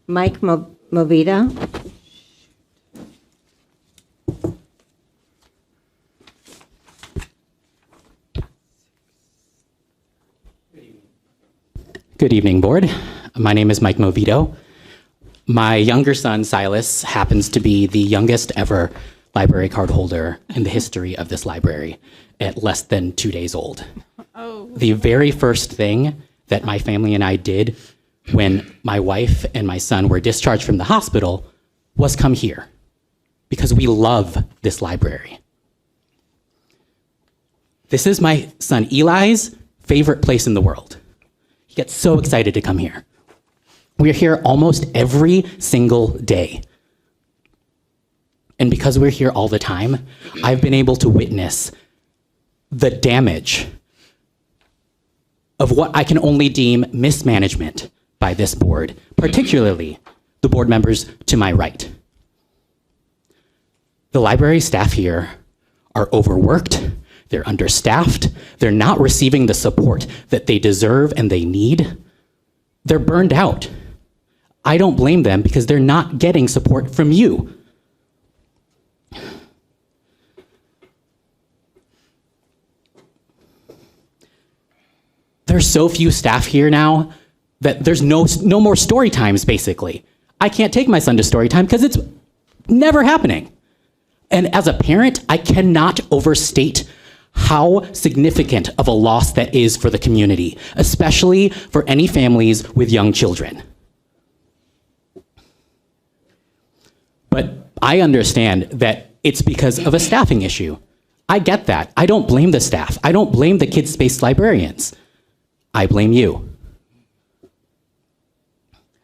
Mike Movido. Good evening, board. My name is Mike Movido. My younger son, Silas, happens to be the youngest ever library card holder in the history of this library at less than 2 days old. Oh. The very first thing that my family and I did when my wife and my son were discharged from the hospital was come here because we love this library. This is my son Eli's favorite place in the world. He gets so excited to come here. We're here almost every single day. And because we're here all the time, I've been able to witness the damage of what I can only deem mismanagement by this board, particularly the board members to my right. The library staff here are overworked, they're understaffed, they're not receiving the support that they deserve and they need. They're burned out. I don't blame them because they're not getting support from you. There's so few staff here now that there's no more story times, basically. I can't take my son to story time because it's never happening. And as a parent, I cannot overstate how significant of a loss that is for the community, especially for any families with young children. But I understand that it's because of a staffing issue. I get that. I don't blame the staff. I don't blame the kids' space librarians. I blame you.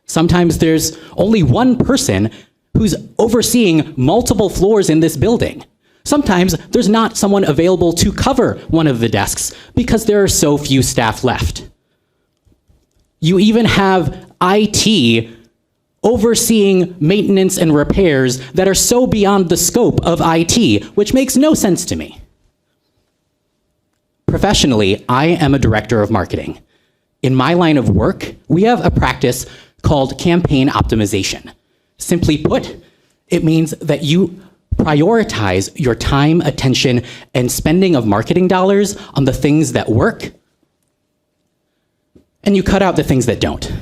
Sometimes there's only one person who's overseeing multiple floors in this building. Sometimes there's not someone available to cover one of the desks because there are so few staff left. You even have IT overseeing maintenance and repairs that are so beyond the scope of IT, which makes no sense to me. Professionally, I am a director of marketing. In my line of work, we have a practice called campaign optimization. Simply put, it means that you prioritize your time, attention, and spending of marketing dollars on the things that work, and you cut out the things that don't.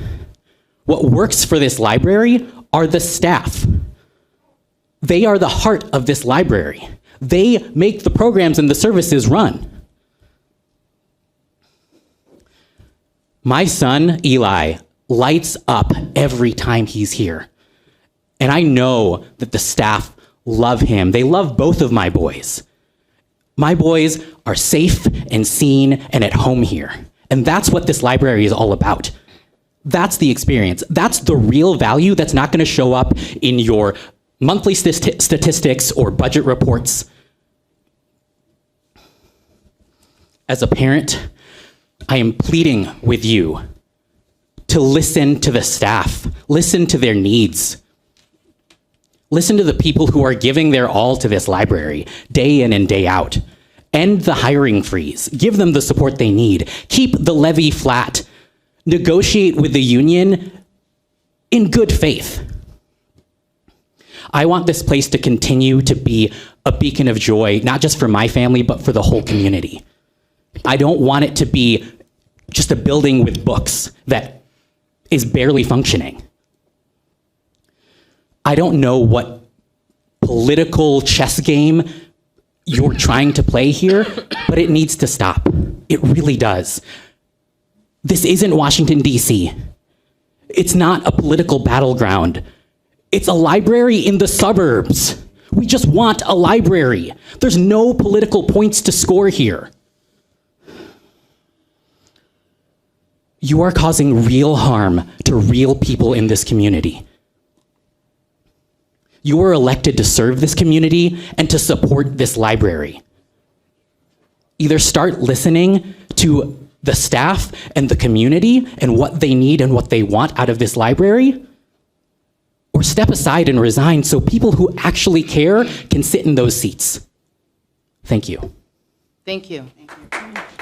What works for this library are the staff. They are the heart of this library. They make the programs and the services run. My son, Eli, lights up every time he's here. And I know that the staff love him. They love both of my boys. My boys are safe and seen and at home here. And that's what this library is all about. That's the experience. That's the real value that's not going to show up in your monthly statistics or budget reports. As a parent, I am pleading with you to listen to the staff, listen to their needs. Listen to the people who are giving their all to this library, day in and day out. End the hiring freeze. Give them the support they need. Keep the levy flat. Negotiate with the union in good faith. I want this place to continue to be a beacon of joy, not just for my family, but for the whole community. I don't want it to be just a building with books that is barely functioning. I don't know what political chess game you're trying to play here, but it needs to stop. It really does. This isn't Washington, D.C. It's not a political battleground. It's a library in the suburbs. We just want a library. There's no political points to score here. You are causing real harm to real people in this community. You were elected to serve this community and to support this library. Either start listening to the staff and the community and what they need and what they want out of this library, or step aside and resign so people who actually care can sit in those seats. Thank you. Thank you. Thank you.